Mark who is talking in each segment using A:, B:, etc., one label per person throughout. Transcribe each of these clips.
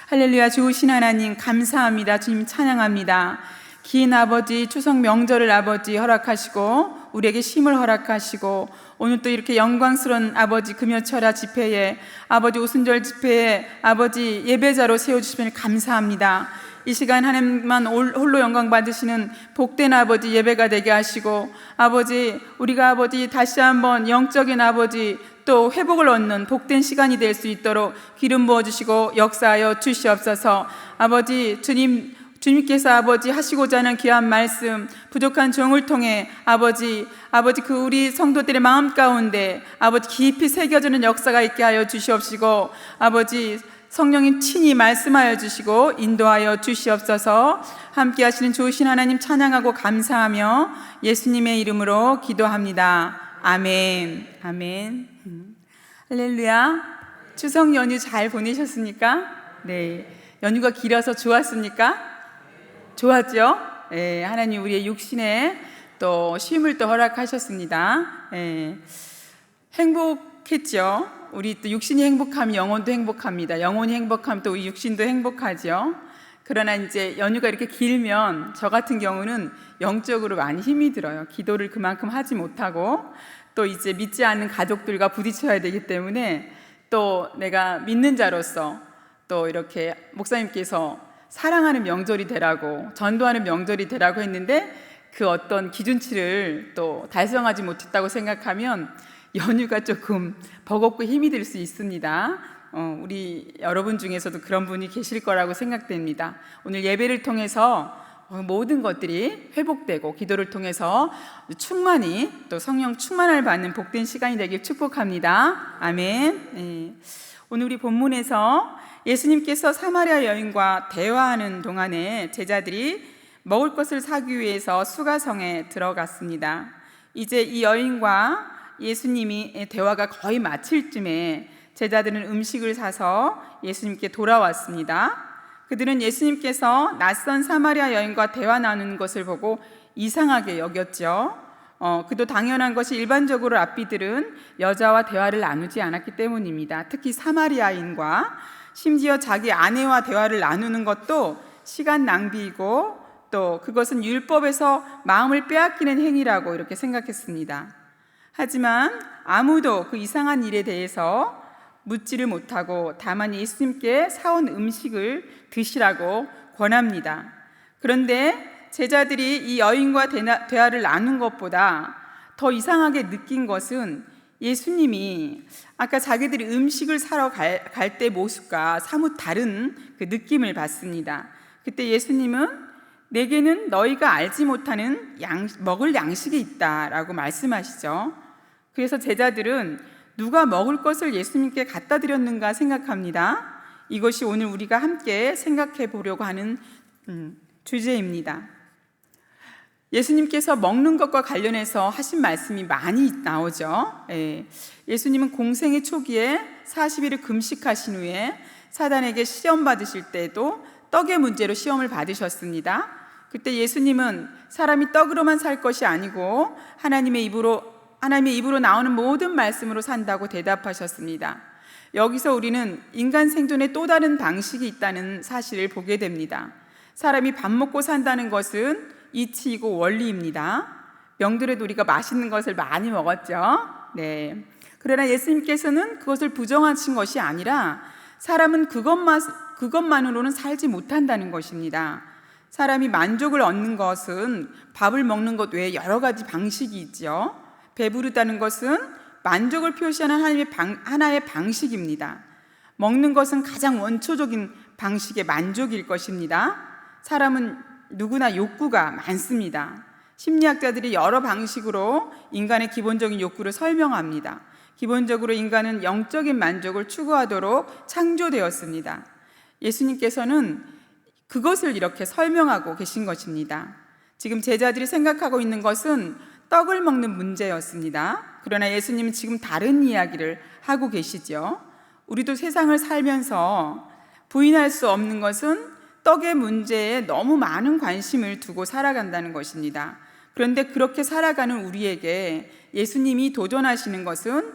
A: 할렐루야. 좋으신 하나님 감사합니다. 주님 찬양합니다. 긴 아버지 추석 명절을 아버지 허락하시고 우리에게 쉼을 허락하시고 오늘 또 이렇게 영광스러운 아버지 금요철야 집회에 아버지 오순절 집회에 아버지 예배자로 세워주시면 감사합니다. 이 시간 하나님만 홀로 영광 받으시는 복된 아버지 예배가 되게 하시고 아버지 우리가 아버지 다시 한번 영적인 아버지 또 회복을 얻는 복된 시간이 될 수 있도록 기름 부어주시고 역사하여 주시옵소서. 아버지 주님께서 아버지 하시고자 하는 귀한 말씀 부족한 종을 통해 아버지 그 우리 성도들의 마음 가운데 아버지 깊이 새겨지는 역사가 있게 하여 주시옵시고 아버지 성령님 친히 말씀하여 주시고 인도하여 주시옵소서. 함께 하시는 좋으신 하나님 찬양하고 감사하며 예수님의 이름으로 기도합니다. 아멘. 아멘. 할렐루야. 추석 연휴 잘 보내셨습니까? 네. 연휴가 길어서 좋았습니까? 좋았죠? 네. 하나님 우리의 육신에 또 쉼을 또 허락하셨습니다. 네. 행복했죠? 우리 또 육신이 행복하면 영혼도 행복합니다. 영혼이 행복하면 또 육신도 행복하죠. 그러나 이제 연휴가 이렇게 길면 저 같은 경우는 영적으로 많이 힘이 들어요. 기도를 그만큼 하지 못하고 또 이제 믿지 않는 가족들과 부딪혀야 되기 때문에 또 내가 믿는 자로서 또 이렇게 목사님께서 사랑하는 명절이 되라고 전도하는 명절이 되라고 했는데 그 어떤 기준치를 또 달성하지 못했다고 생각하면 연휴가 조금 버겁고 힘이 들 수 있습니다. 우리 여러분 중에서도 그런 분이 계실 거라고 생각됩니다. 오늘 예배를 통해서 모든 것들이 회복되고 기도를 통해서 충만히 또 성령 충만을 받는 복된 시간이 되길 축복합니다. 아멘. 네. 오늘 우리 본문에서 예수님께서 사마리아 여인과 대화하는 동안에 제자들이 먹을 것을 사기 위해서 수가성에 들어갔습니다. 이제 이 여인과 예수님이 대화가 거의 마칠 쯤에 제자들은 음식을 사서 예수님께 돌아왔습니다. 그들은 예수님께서 낯선 사마리아 여인과 대화 나누는 것을 보고 이상하게 여겼죠. 그도 당연한 것이 일반적으로 랍비들은 여자와 대화를 나누지 않았기 때문입니다. 특히 사마리아인과 심지어 자기 아내와 대화를 나누는 것도 시간 낭비이고 또 그것은 율법에서 마음을 빼앗기는 행위라고 이렇게 생각했습니다. 하지만 아무도 그 이상한 일에 대해서 묻지를 못하고 다만 예수님께 사온 음식을 드시라고 권합니다. 그런데 제자들이 이 여인과 대화를 나눈 것보다 더 이상하게 느낀 것은 예수님이 아까 자기들이 음식을 사러 갈 때 모습과 사뭇 다른 그 느낌을 받습니다. 그때 예수님은 내게는 너희가 알지 못하는 먹을 양식이 있다라고 말씀하시죠. 그래서 제자들은 누가 먹을 것을 예수님께 갖다 드렸는가 생각합니다. 이것이 오늘 우리가 함께 생각해 보려고 하는 주제입니다. 예수님께서 먹는 것과 관련해서 하신 말씀이 많이 나오죠. 예수님은 공생의 초기에 40일을 금식하신 후에 사단에게 시험 받으실 때도 떡의 문제로 시험을 받으셨습니다. 그때 예수님은 사람이 떡으로만 살 것이 아니고 하나님의 입으로 나오는 모든 말씀으로 산다고 대답하셨습니다. 여기서 우리는 인간 생존의 또 다른 방식이 있다는 사실을 보게 됩니다. 사람이 밥 먹고 산다는 것은 이치이고 원리입니다. 명절에도 우리가 맛있는 것을 많이 먹었죠. 네. 그러나 예수님께서는 그것을 부정하신 것이 아니라 사람은 그것만으로는 살지 못한다는 것입니다. 사람이 만족을 얻는 것은 밥을 먹는 것 외에 여러 가지 방식이 있죠. 배부르다는 것은 만족을 표시하는 하나의 방식입니다. 먹는 것은 가장 원초적인 방식의 만족일 것입니다. 사람은 누구나 욕구가 많습니다. 심리학자들이 여러 방식으로 인간의 기본적인 욕구를 설명합니다. 기본적으로 인간은 영적인 만족을 추구하도록 창조되었습니다. 예수님께서는 그것을 이렇게 설명하고 계신 것입니다. 지금 제자들이 생각하고 있는 것은 떡을 먹는 문제였습니다. 그러나 예수님은 지금 다른 이야기를 하고 계시죠. 우리도 세상을 살면서 부인할 수 없는 것은 떡의 문제에 너무 많은 관심을 두고 살아간다는 것입니다. 그런데 그렇게 살아가는 우리에게 예수님이 도전하시는 것은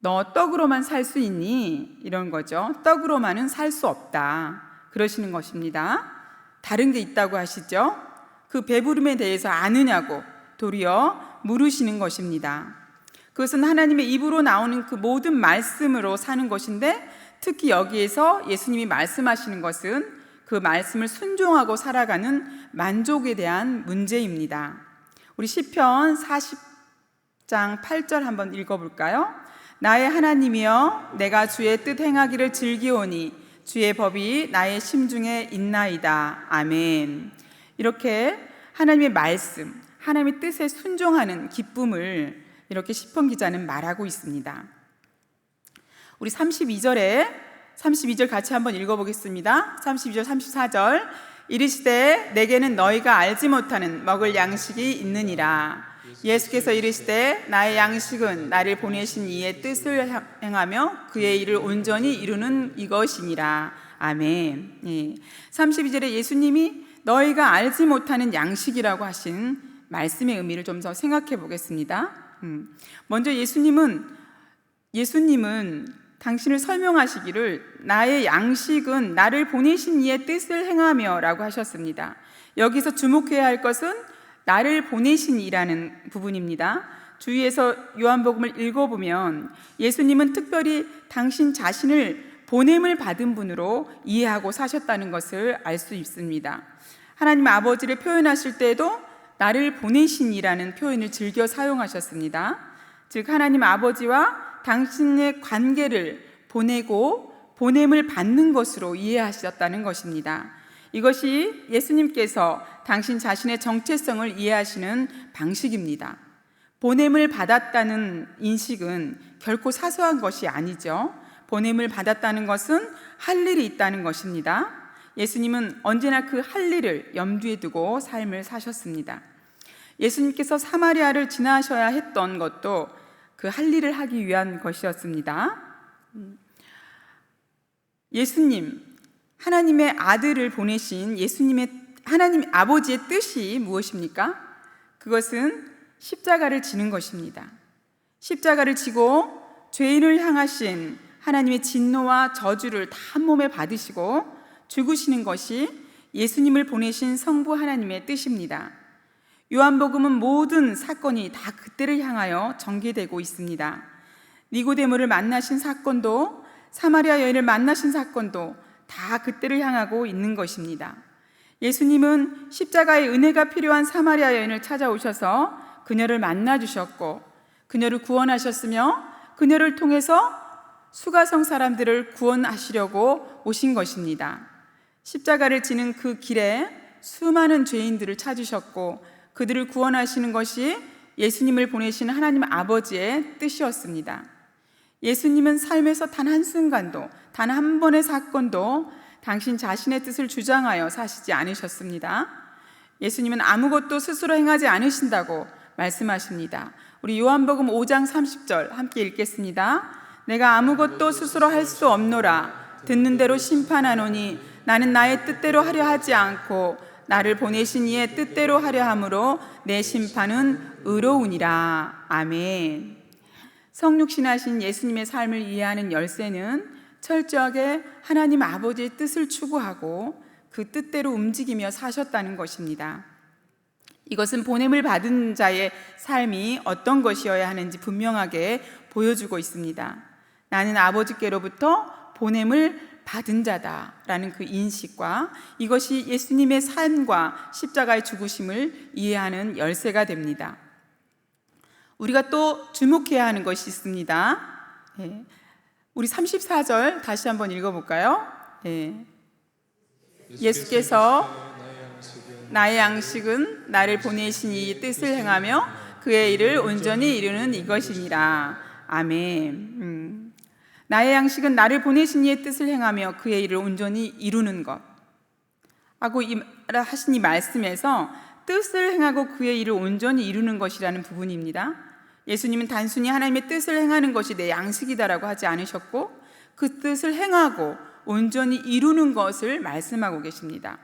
A: 너 떡으로만 살 수 있니? 이런 거죠. 떡으로만은 살 수 없다 그러시는 것입니다. 다른 게 있다고 하시죠. 그 배부름에 대해서 아느냐고 도리어 물으시는 것입니다. 그것은 하나님의 입으로 나오는 그 모든 말씀으로 사는 것인데, 특히 여기에서 예수님이 말씀하시는 것은 그 말씀을 순종하고 살아가는 만족에 대한 문제입니다. 우리 시편 40장 8절 한번 읽어볼까요? 나의 하나님이여, 내가 주의 뜻 행하기를 즐기오니 주의 법이 나의 심중에 있나이다. 아멘. 이렇게 하나님의 말씀, 하나님의 뜻에 순종하는 기쁨을 이렇게 시편 기자는 말하고 있습니다. 우리 32절 같이 한번 읽어보겠습니다. 32절 34절. 이르시되 내게는 너희가 알지 못하는 먹을 양식이 있느니라. 예수께서 이르시되 나의 양식은 나를 보내신 이의 뜻을 행하며 그의 일을 온전히 이루는 이것이니라. 아멘. 32절에 예수님이 너희가 알지 못하는 양식이라고 하신 말씀의 의미를 좀 더 생각해 보겠습니다. 먼저 예수님은 당신을 설명하시기를 나의 양식은 나를 보내신 이의 뜻을 행하며 라고 하셨습니다. 여기서 주목해야 할 것은 나를 보내신 이라는 부분입니다. 주위에서 요한복음을 읽어보면 예수님은 특별히 당신 자신을 보냄을 받은 분으로 이해하고 사셨다는 것을 알 수 있습니다. 하나님 아버지를 표현하실 때에도 나를 보내신 이라는 표현을 즐겨 사용하셨습니다. 즉 하나님 아버지와 당신의 관계를 보내고 보냄을 받는 것으로 이해하셨다는 것입니다. 이것이 예수님께서 당신 자신의 정체성을 이해하시는 방식입니다. 보냄을 받았다는 인식은 결코 사소한 것이 아니죠. 보냄을 받았다는 것은 할 일이 있다는 것입니다. 예수님은 언제나 그 할 일을 염두에 두고 삶을 사셨습니다. 예수님께서 사마리아를 지나셔야 했던 것도 그 할 일을 하기 위한 것이었습니다. 예수님, 하나님의 아들을 보내신 하나님 아버지의 뜻이 무엇입니까? 그것은 십자가를 지는 것입니다. 십자가를 지고 죄인을 향하신 하나님의 진노와 저주를 다 한 몸에 받으시고 죽으시는 것이 예수님을 보내신 성부 하나님의 뜻입니다. 요한복음은 모든 사건이 다 그때를 향하여 전개되고 있습니다. 니고데모를 만나신 사건도 사마리아 여인을 만나신 사건도 다 그때를 향하고 있는 것입니다. 예수님은 십자가의 은혜가 필요한 사마리아 여인을 찾아오셔서 그녀를 만나 주셨고 그녀를 구원하셨으며 그녀를 통해서 수가성 사람들을 구원하시려고 오신 것입니다. 십자가를 지는 그 길에 수많은 죄인들을 찾으셨고 그들을 구원하시는 것이 예수님을 보내신 하나님 아버지의 뜻이었습니다. 예수님은 삶에서 단 한순간도, 단 한 번의 사건도 당신 자신의 뜻을 주장하여 사시지 않으셨습니다. 예수님은 아무것도 스스로 행하지 않으신다고 말씀하십니다. 우리 요한복음 5장 30절 함께 읽겠습니다. 내가 아무것도 스스로 할 수 없노라. 듣는 대로 심판하노니 나는 나의 뜻대로 하려 하지 않고 나를 보내신 이의 뜻대로 하려 함으로 내 심판은 의로우니라. 아멘. 성육신하신 예수님의 삶을 이해하는 열쇠는 철저하게 하나님 아버지의 뜻을 추구하고 그 뜻대로 움직이며 사셨다는 것입니다. 이것은 보냄을 받은 자의 삶이 어떤 것이어야 하는지 분명하게 보여주고 있습니다. 나는 아버지께로부터 보냄을 받은 자다라는 그 인식과 이것이 예수님의 삶과 십자가의 죽으심을 이해하는 열쇠가 됩니다. 우리가 또 주목해야 하는 것이 있습니다. 우리 34절 다시 한번 읽어볼까요? 예수께서 나의 양식은 나를 보내신 이 뜻을 행하며 그의 일을 온전히 이루는 이것이니라. 아멘. 나의 양식은 나를 보내신 이의 뜻을 행하며 그의 일을 온전히 이루는 것 하고 하신 이 말씀에서 뜻을 행하고 그의 일을 온전히 이루는 것이라는 부분입니다. 예수님은 단순히 하나님의 뜻을 행하는 것이 내 양식이다라고 하지 않으셨고 그 뜻을 행하고 온전히 이루는 것을 말씀하고 계십니다.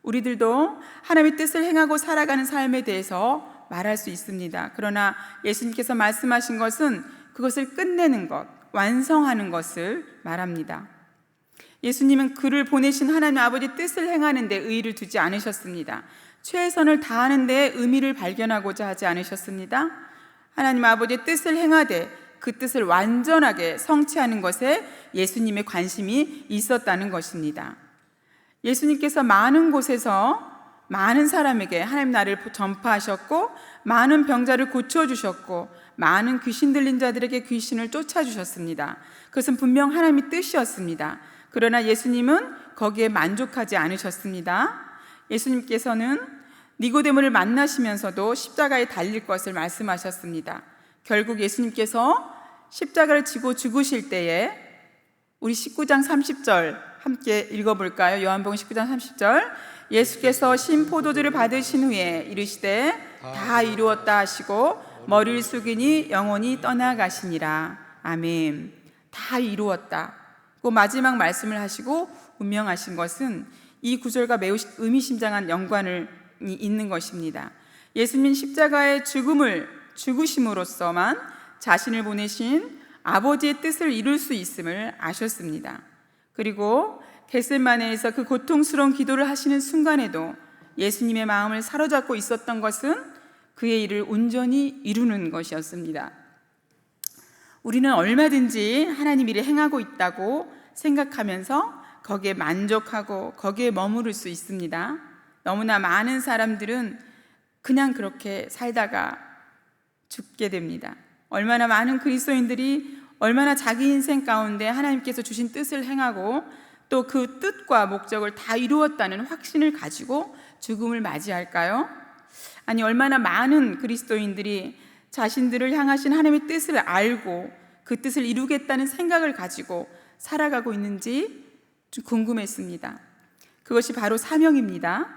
A: 우리들도 하나님의 뜻을 행하고 살아가는 삶에 대해서 말할 수 있습니다. 그러나 예수님께서 말씀하신 것은 그것을 끝내는 것, 완성하는 것을 말합니다. 예수님은 그를 보내신 하나님 아버지 뜻을 행하는 데 의의를 두지 않으셨습니다. 최선을 다하는 데 의미를 발견하고자 하지 않으셨습니다. 하나님 아버지의 뜻을 행하되 그 뜻을 완전하게 성취하는 것에 예수님의 관심이 있었다는 것입니다. 예수님께서 많은 곳에서 많은 사람에게 하나님 나라를 전파하셨고, 많은 병자를 고쳐주셨고, 많은 귀신 들린 자들에게 귀신을 쫓아주셨습니다. 그것은 분명 하나님의 뜻이었습니다. 그러나 예수님은 거기에 만족하지 않으셨습니다. 예수님께서는 니고데모를 만나시면서도 십자가에 달릴 것을 말씀하셨습니다. 결국 예수님께서 십자가를 지고 죽으실 때에 우리 19장 30절 함께 읽어볼까요? 요한복음 19장 30절. 예수께서 신 포도주를 받으신 후에 이르시되 다 이루었다 하시고 머리를 숙이니 영혼이 떠나가시니라. 아멘. 다 이루었다. 그 마지막 말씀을 하시고 운명하신 것은 이 구절과 매우 의미심장한 연관이 있는 것입니다. 예수님 십자가의 죽으심으로써만 자신을 보내신 아버지의 뜻을 이룰 수 있음을 아셨습니다. 그리고 겟세마네에서 그 고통스러운 기도를 하시는 순간에도 예수님의 마음을 사로잡고 있었던 것은 그의 일을 온전히 이루는 것이었습니다. 우리는 얼마든지 하나님 일을 행하고 있다고 생각하면서 거기에 만족하고 거기에 머무를 수 있습니다. 너무나 많은 사람들은 그냥 그렇게 살다가 죽게 됩니다. 얼마나 많은 그리스도인들이 얼마나 자기 인생 가운데 하나님께서 주신 뜻을 행하고 또 그 뜻과 목적을 다 이루었다는 확신을 가지고 죽음을 맞이할까요? 아니, 얼마나 많은 그리스도인들이 자신들을 향하신 하나님의 뜻을 알고 그 뜻을 이루겠다는 생각을 가지고 살아가고 있는지 좀 궁금했습니다. 그것이 바로 사명입니다.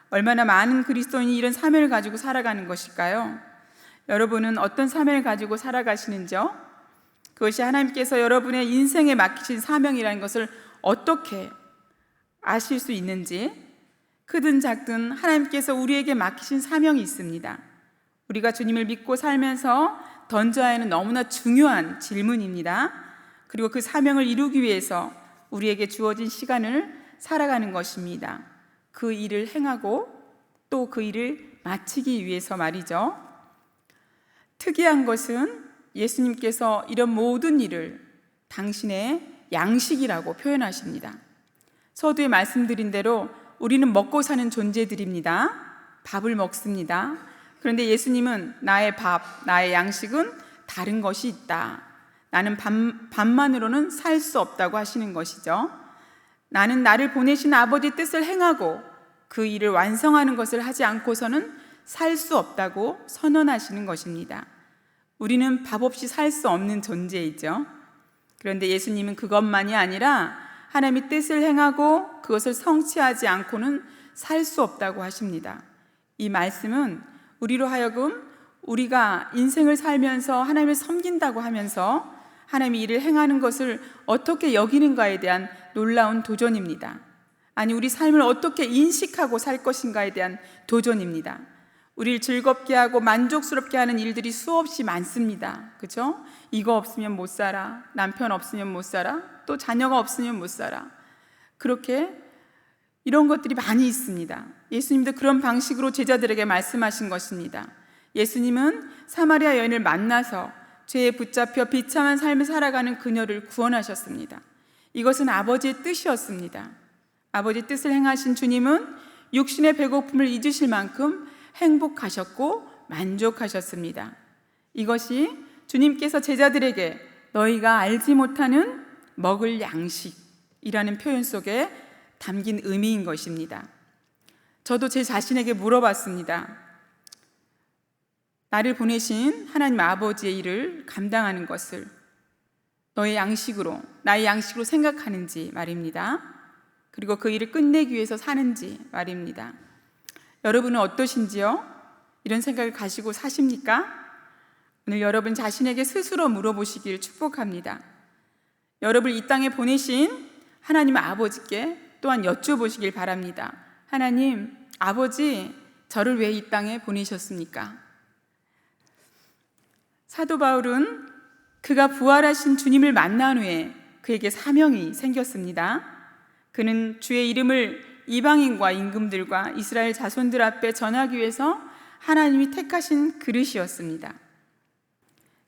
A: 얼마나 많은 그리스도인이 이런 사명을 가지고 살아가는 것일까요? 여러분은 어떤 사명을 가지고 살아가시는지요? 그것이 하나님께서 여러분의 인생에 맡기신 사명이라는 것을 어떻게 아실 수 있는지, 크든 작든 하나님께서 우리에게 맡기신 사명이 있습니다. 우리가 주님을 믿고 살면서 던져야 하는 너무나 중요한 질문입니다. 그리고 그 사명을 이루기 위해서 우리에게 주어진 시간을 살아가는 것입니다. 그 일을 행하고 또 그 일을 마치기 위해서 말이죠. 특이한 것은 예수님께서 이런 모든 일을 당신의 양식이라고 표현하십니다. 서두에 말씀드린 대로 우리는 먹고 사는 존재들입니다. 밥을 먹습니다. 그런데 예수님은 나의 밥, 나의 양식은 다른 것이 있다. 나는 밥만으로는 살 수 없다고 하시는 것이죠. 나는 나를 보내신 아버지 뜻을 행하고 그 일을 완성하는 것을 하지 않고서는 살 수 없다고 선언하시는 것입니다. 우리는 밥 없이 살 수 없는 존재이죠. 그런데 예수님은 그것만이 아니라 하나님의 뜻을 행하고 그것을 성취하지 않고는 살 수 없다고 하십니다. 이 말씀은 우리로 하여금 우리가 인생을 살면서 하나님을 섬긴다고 하면서 하나님의 일을 행하는 것을 어떻게 여기는가에 대한 놀라운 도전입니다. 아니, 우리 삶을 어떻게 인식하고 살 것인가에 대한 도전입니다. 우리를 즐겁게 하고 만족스럽게 하는 일들이 수없이 많습니다. 그렇죠? 이거 없으면 못 살아, 남편 없으면 못 살아, 또 자녀가 없으면 못 살아. 그렇게 이런 것들이 많이 있습니다. 예수님도 그런 방식으로 제자들에게 말씀하신 것입니다. 예수님은 사마리아 여인을 만나서 죄에 붙잡혀 비참한 삶을 살아가는 그녀를 구원하셨습니다. 이것은 아버지의 뜻이었습니다. 아버지의 뜻을 행하신 주님은 육신의 배고픔을 잊으실 만큼 행복하셨고 만족하셨습니다. 이것이 주님께서 제자들에게 너희가 알지 못하는 먹을 양식이라는 표현 속에 담긴 의미인 것입니다. 저도 제 자신에게 물어봤습니다. 나를 보내신 하나님 아버지의 일을 감당하는 것을 너의 양식으로, 나의 양식으로 생각하는지 말입니다. 그리고 그 일을 끝내기 위해서 사는지 말입니다. 여러분은 어떠신지요? 이런 생각을 가지고 사십니까? 오늘 여러분 자신에게 스스로 물어보시길 축복합니다. 여러분을 이 땅에 보내신 하나님 아버지께 또한 여쭤보시길 바랍니다. 하나님, 아버지, 저를 왜 이 땅에 보내셨습니까? 사도 바울은 그가 부활하신 주님을 만난 후에 그에게 사명이 생겼습니다. 그는 주의 이름을 이방인과 임금들과 이스라엘 자손들 앞에 전하기 위해서 하나님이 택하신 그릇이었습니다.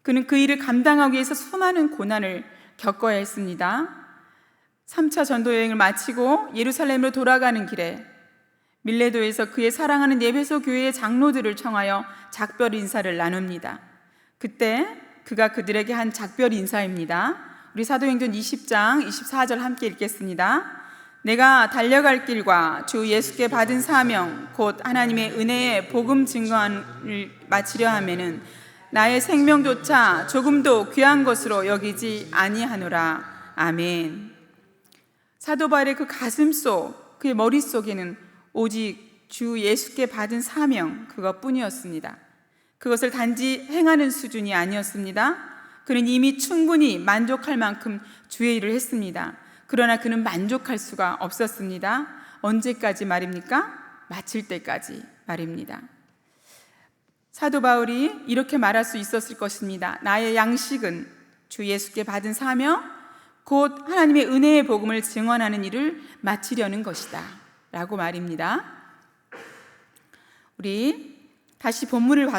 A: 그는 그 일을 감당하기 위해서 수많은 고난을 겪어야 했습니다. 3차 전도 여행을 마치고 예루살렘으로 돌아가는 길에 밀레도에서 그의 사랑하는 에베소 교회의 장로들을 청하여 작별 인사를 나눕니다. 그때 그가 그들에게 한 작별 인사입니다. 우리 사도행전 20장 24절 함께 읽겠습니다. 내가 달려갈 길과 주 예수께 받은 사명 곧 하나님의 은혜의 복음 증거를 마치려 하면은 나의 생명조차 조금도 귀한 것으로 여기지 아니하노라. 아멘. 사도 바울의 그 가슴 속, 그의 머릿속에는 오직 주 예수께 받은 사명 그것뿐이었습니다. 그것을 단지 행하는 수준이 아니었습니다. 그는 이미 충분히 만족할 만큼 주의 일을 했습니다. 그러나 그는 만족할 수가 없었습니다. 언제까지 말입니까? 마칠 때까지 말입니다. 사도 바울이 이렇게 말할 수 있었을 것입니다. 나의 양식은 주 예수께 받은 사명 곧 하나님의 은혜의 복음을 증언하는 일을 마치려는 것이다 라고 말입니다. 우리 다시 본문으로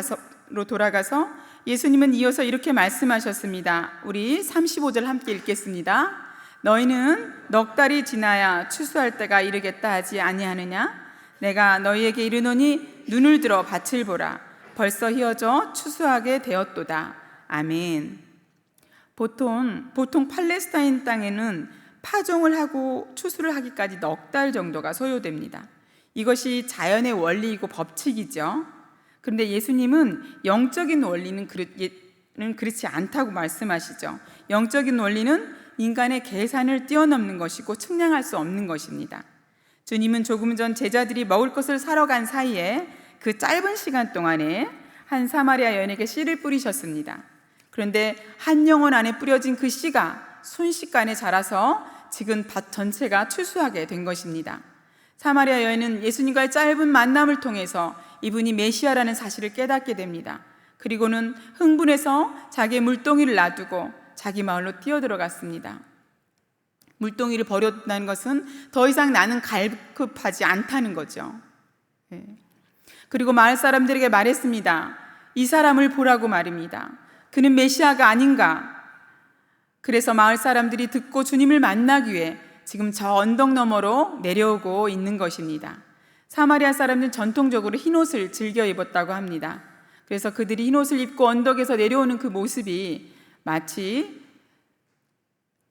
A: 돌아가서 예수님은 이어서 이렇게 말씀하셨습니다. 우리 35절 함께 읽겠습니다. 너희는 넉 달이 지나야 추수할 때가 이르겠다 하지 아니하느냐? 내가 너희에게 이르노니 눈을 들어 밭을 보라. 벌써 희어져 추수하게 되었도다. 아멘. 보통 팔레스타인 땅에는 파종을 하고 추수를 하기까지 넉 달 정도가 소요됩니다. 이것이 자연의 원리이고 법칙이죠. 그런데 예수님은 영적인 원리는 그렇지 않다고 말씀하시죠. 영적인 원리는 인간의 계산을 뛰어넘는 것이고 측량할 수 없는 것입니다. 주님은 조금 전 제자들이 먹을 것을 사러 간 사이에 그 짧은 시간 동안에 한 사마리아 여인에게 씨를 뿌리셨습니다. 그런데 한 영혼 안에 뿌려진 그 씨가 순식간에 자라서 지금 밭 전체가 추수하게 된 것입니다. 사마리아 여인은 예수님과의 짧은 만남을 통해서 이분이 메시아라는 사실을 깨닫게 됩니다. 그리고는 흥분해서 자기의 물동이를 놔두고 자기 마을로 뛰어들어갔습니다. 물동이를 버렸다는 것은 더 이상 나는 갈급하지 않다는 거죠. 그리고 마을 사람들에게 말했습니다. 이 사람을 보라고 말입니다. 그는 메시아가 아닌가? 그래서 마을 사람들이 듣고 주님을 만나기 위해 지금 저 언덕 너머로 내려오고 있는 것입니다. 사마리아 사람들은 전통적으로 흰옷을 즐겨 입었다고 합니다. 그래서 그들이 흰옷을 입고 언덕에서 내려오는 그 모습이 마치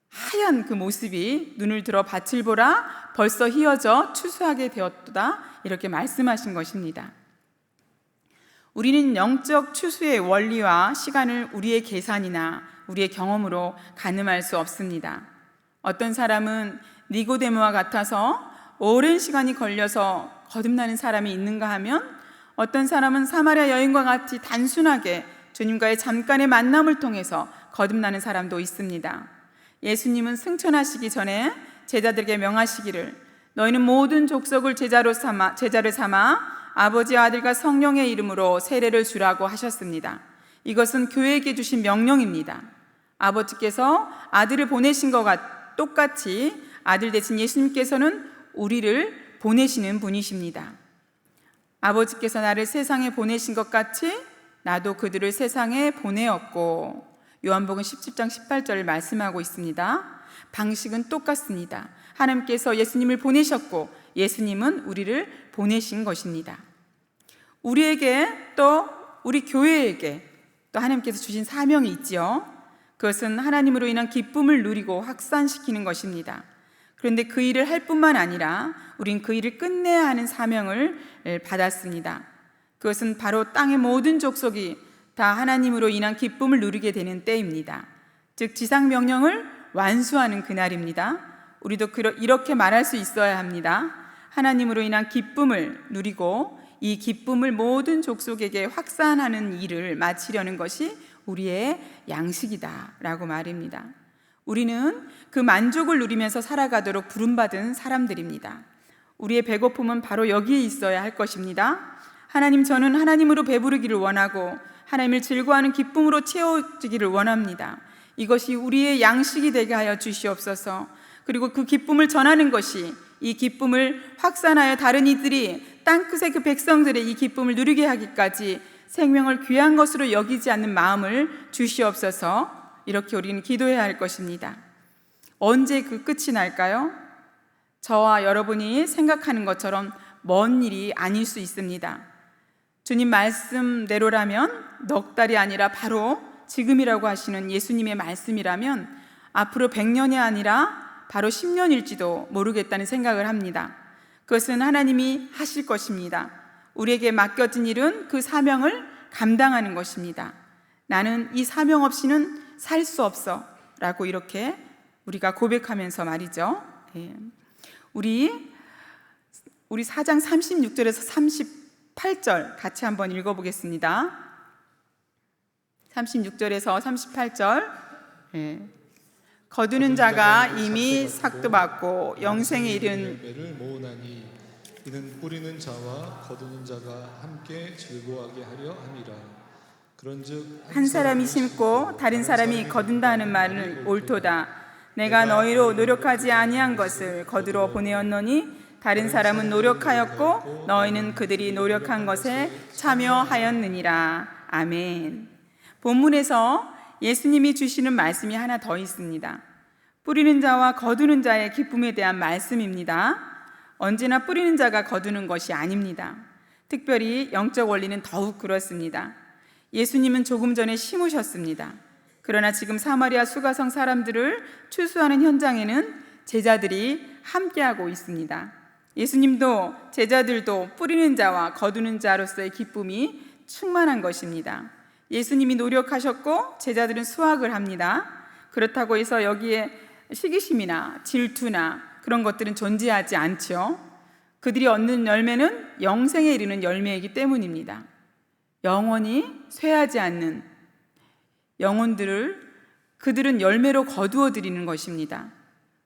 A: 하얀 그 모습이 눈을 들어 밭을 보라 벌써 희어져 추수하게 되었도다 이렇게 말씀하신 것입니다. 우리는 영적 추수의 원리와 시간을 우리의 계산이나 우리의 경험으로 가늠할 수 없습니다. 어떤 사람은 니고데모와 같아서 오랜 시간이 걸려서 거듭나는 사람이 있는가 하면 어떤 사람은 사마리아 여인과 같이 단순하게 주님과의 잠깐의 만남을 통해서 거듭나는 사람도 있습니다. 예수님은 승천하시기 전에 제자들에게 명하시기를 너희는 모든 족속을 제자를 삼아 아버지와 아들과 성령의 이름으로 세례를 주라고 하셨습니다. 이것은 교회에게 주신 명령입니다. 아버지께서 아들을 보내신 것과 똑같이 아들 대신 예수님께서는 우리를 보내시는 분이십니다. 아버지께서 나를 세상에 보내신 것 같이 나도 그들을 세상에 보내었고 요한복음 17장 18절을 말씀하고 있습니다. 방식은 똑같습니다. 하나님께서 예수님을 보내셨고 예수님은 우리를 보내신 것입니다. 우리에게 또 우리 교회에게 또 하나님께서 주신 사명이 있지요. 그것은 하나님으로 인한 기쁨을 누리고 확산시키는 것입니다. 그런데 그 일을 할 뿐만 아니라 우린 그 일을 끝내야 하는 사명을 받았습니다. 그것은 바로 땅의 모든 족속이 다 하나님으로 인한 기쁨을 누리게 되는 때입니다. 즉 지상명령을 완수하는 그날입니다. 우리도 이렇게 말할 수 있어야 합니다. 하나님으로 인한 기쁨을 누리고 이 기쁨을 모든 족속에게 확산하는 일을 마치려는 것이 우리의 양식이다 라고 말입니다. 우리는 그 만족을 누리면서 살아가도록 부름받은 사람들입니다. 우리의 배고픔은 바로 여기에 있어야 할 것입니다. 하나님, 저는 하나님으로 배부르기를 원하고 하나님을 즐거워하는 기쁨으로 채워지기를 원합니다. 이것이 우리의 양식이 되게 하여 주시옵소서. 그리고 그 기쁨을 전하는 것이, 이 기쁨을 확산하여 다른 이들이 땅끝의 그 백성들의 이 기쁨을 누리게 하기까지 생명을 귀한 것으로 여기지 않는 마음을 주시옵소서. 이렇게 우리는 기도해야 할 것입니다. 언제 그 끝이 날까요? 저와 여러분이 생각하는 것처럼 먼 일이 아닐 수 있습니다. 주님 말씀대로라면 넉 달이 아니라 바로 지금이라고 하시는 예수님의 말씀이라면 앞으로 100년이 아니라 바로 10년일지도 모르겠다는 생각을 합니다. 그것은 하나님이 하실 것입니다. 우리에게 맡겨진 일은 그 사명을 감당하는 것입니다. 나는 이 사명 없이는 살 수 없어 라고 이렇게 우리가 고백하면서 말이죠. 우리 4장 36절에서 38절 같이 한번 읽어보겠습니다. 36절에서 38절. 거두는 자가 이미 삭도 받고 영생에 이른
B: 열매를 모으나니 이는 뿌리는 자와 거두는 자가 함께 즐거워하게 하려 함이라. 그런즉
A: 한 사람이 심고 다른 사람이 거둔다 하는 말은 옳도다. 내가 너희로 노력하지 아니한 것을 거두러 보내었노니 다른 사람은 노력하였고 너희는 그들이 노력한 것에 참여하였느니라. 아멘. 본문에서 예수님이 주시는 말씀이 하나 더 있습니다. 뿌리는 자와 거두는 자의 기쁨에 대한 말씀입니다. 언제나 뿌리는 자가 거두는 것이 아닙니다. 특별히 영적 원리는 더욱 그렇습니다. 예수님은 조금 전에 심으셨습니다. 그러나 지금 사마리아 수가성 사람들을 추수하는 현장에는 제자들이 함께하고 있습니다. 예수님도 제자들도 뿌리는 자와 거두는 자로서의 기쁨이 충만한 것입니다. 예수님이 노력하셨고 제자들은 수확을 합니다. 그렇다고 해서 여기에 시기심이나 질투나 그런 것들은 존재하지 않죠. 그들이 얻는 열매는 영생에 이르는 열매이기 때문입니다. 영원히 쇠하지 않는 영혼들을 그들은 열매로 거두어 드리는 것입니다.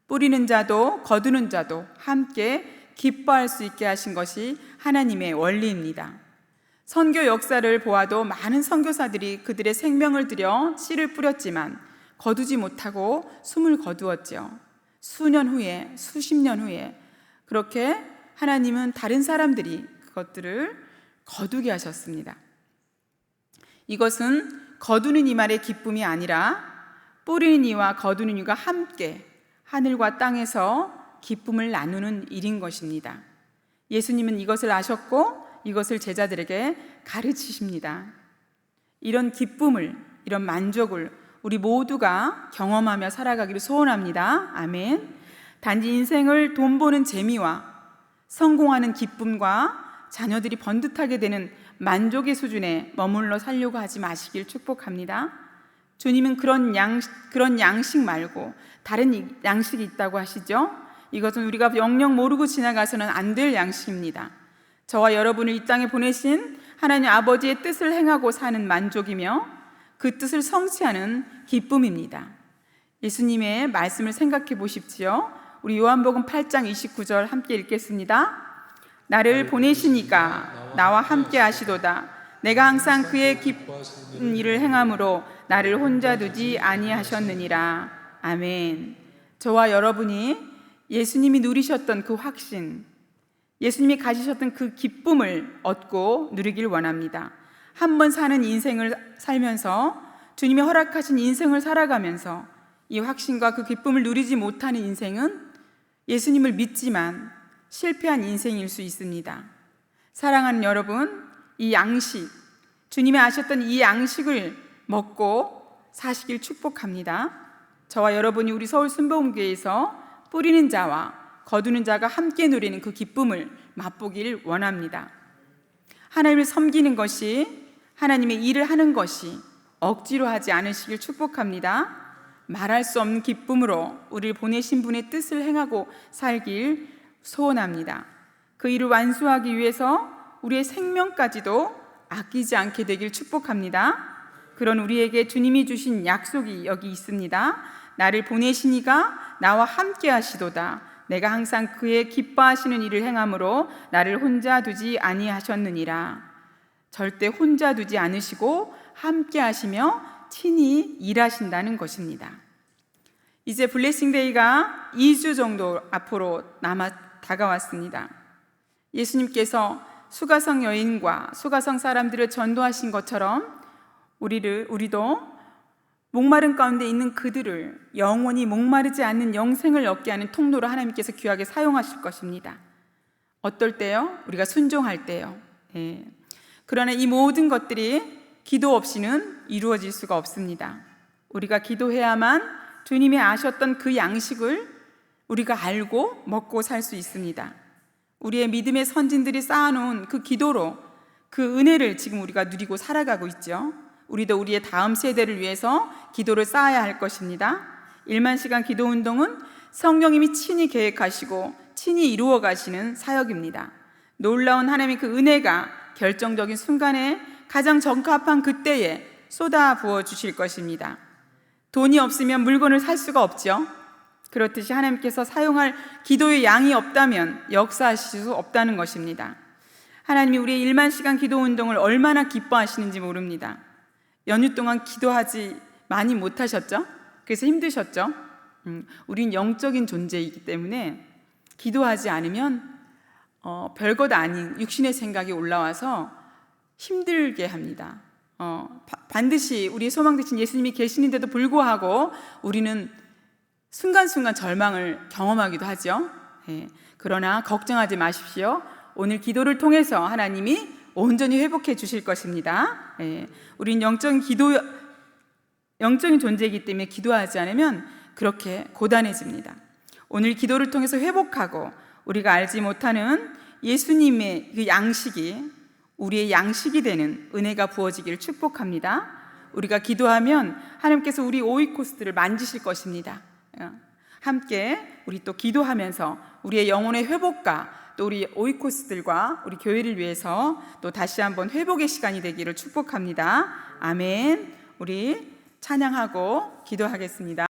A: 뿌리는 자도 거두는 자도 함께 기뻐할 수 있게 하신 것이 하나님의 원리입니다. 선교 역사를 보아도 많은 선교사들이 그들의 생명을 들여 씨를 뿌렸지만 거두지 못하고 숨을 거두었죠. 수년 후에, 수십 년 후에 그렇게 하나님은 다른 사람들이 그것들을 거두게 하셨습니다. 이것은 거두는 이 말의 기쁨이 아니라 뿌리는 이와 거두는 이가 함께 하늘과 땅에서 기쁨을 나누는 일인 것입니다. 예수님은 이것을 아셨고 이것을 제자들에게 가르치십니다. 이런 기쁨을, 이런 만족을 우리 모두가 경험하며 살아가기를 소원합니다. 아멘. 단지 인생을 돈 버는 재미와 성공하는 기쁨과 자녀들이 번듯하게 되는 만족의 수준에 머물러 살려고 하지 마시길 축복합니다. 주님은 그런 양식 말고 다른 양식이 있다고 하시죠. 이것은 우리가 영영 모르고 지나가서는 안 될 양식입니다. 저와 여러분을 이 땅에 보내신 하나님 아버지의 뜻을 행하고 사는 만족이며 그 뜻을 성취하는 기쁨입니다. 예수님의 말씀을 생각해 보십시오. 우리 요한복음 8장 29절 함께 읽겠습니다. 나를 보내시니까 나와 함께 하시도다. 내가 항상 그의 기쁜 일을 행함으로 나를 혼자 두지 아니하셨느니라. 아멘. 저와 여러분이 예수님이 누리셨던 그 확신, 예수님이 가지셨던 그 기쁨을 얻고 누리길 원합니다. 한 번 사는 인생을 살면서 주님이 허락하신 인생을 살아가면서 이 확신과 그 기쁨을 누리지 못하는 인생은 예수님을 믿지만 실패한 인생일 수 있습니다. 사랑하는 여러분, 이 양식, 주님이 아셨던 이 양식을 먹고 사시길 축복합니다. 저와 여러분이 우리 서울 순복음교회에서 뿌리는 자와 거두는 자가 함께 누리는 그 기쁨을 맛보길 원합니다. 하나님을 섬기는 것이, 하나님의 일을 하는 것이 억지로 하지 않으시길 축복합니다. 말할 수 없는 기쁨으로 우리를 보내신 분의 뜻을 행하고 살길 소원합니다. 그 일을 완수하기 위해서 우리의 생명까지도 아끼지 않게 되길 축복합니다. 그런 우리에게 주님이 주신 약속이 여기 있습니다. 나를 보내시니가 나와 함께 하시도다. 내가 항상 그의 기뻐하시는 일을 행함으로 나를 혼자 두지 아니하셨느니라. 절대 혼자 두지 않으시고 함께 하시며 친히 일하신다는 것입니다. 이제 블레싱데이가 2주 정도 앞으로 다가왔습니다. 예수님께서 수가성 여인과 수가성 사람들을 전도하신 것처럼 우리도 목마른 가운데 있는 그들을 영원히 목마르지 않는 영생을 얻게 하는 통로로 하나님께서 귀하게 사용하실 것입니다. 어떨 때요? 우리가 순종할 때요. 그러나 이 모든 것들이 기도 없이는 이루어질 수가 없습니다. 우리가 기도해야만 주님이 아셨던 그 양식을 우리가 알고 먹고 살 수 있습니다. 우리의 믿음의 선진들이 쌓아놓은 그 기도로 그 은혜를 지금 우리가 누리고 살아가고 있죠. 우리도 우리의 다음 세대를 위해서 기도를 쌓아야 할 것입니다. 1만 시간 기도 운동은 성령님이 친히 계획하시고 친히 이루어 가시는 사역입니다. 놀라운 하나님의 그 은혜가 결정적인 순간에 가장 적합한 그때에 쏟아 부어 주실 것입니다. 돈이 없으면 물건을 살 수가 없죠. 그렇듯이 하나님께서 사용할 기도의 양이 없다면 역사하실 수 없다는 것입니다. 하나님이 우리의 1만 시간 기도 운동을 얼마나 기뻐하시는지 모릅니다. 연휴 동안 기도하지 많이 못하셨죠? 그래서 힘드셨죠? 우린 영적인 존재이기 때문에 기도하지 않으면 별것 아닌 육신의 생각이 올라와서 힘들게 합니다. 반드시 우리의 소망 되신 예수님이 계시는데도 불구하고 우리는 순간순간 절망을 경험하기도 하죠. 그러나 걱정하지 마십시오. 오늘 기도를 통해서 하나님이 온전히 회복해 주실 것입니다. 우린 영적인 존재이기 때문에 기도하지 않으면 그렇게 고단해집니다. 오늘 기도를 통해서 회복하고 우리가 알지 못하는 예수님의 그 양식이 우리의 양식이 되는 은혜가 부어지기를 축복합니다. 우리가 기도하면 하나님께서 우리 오이코스들을 만지실 것입니다. 함께 우리 또 기도하면서 우리의 영혼의 회복과 또 우리 오이코스들과 우리 교회를 위해서 또 다시 한번 회복의 시간이 되기를 축복합니다. 아멘. 우리 찬양하고 기도하겠습니다.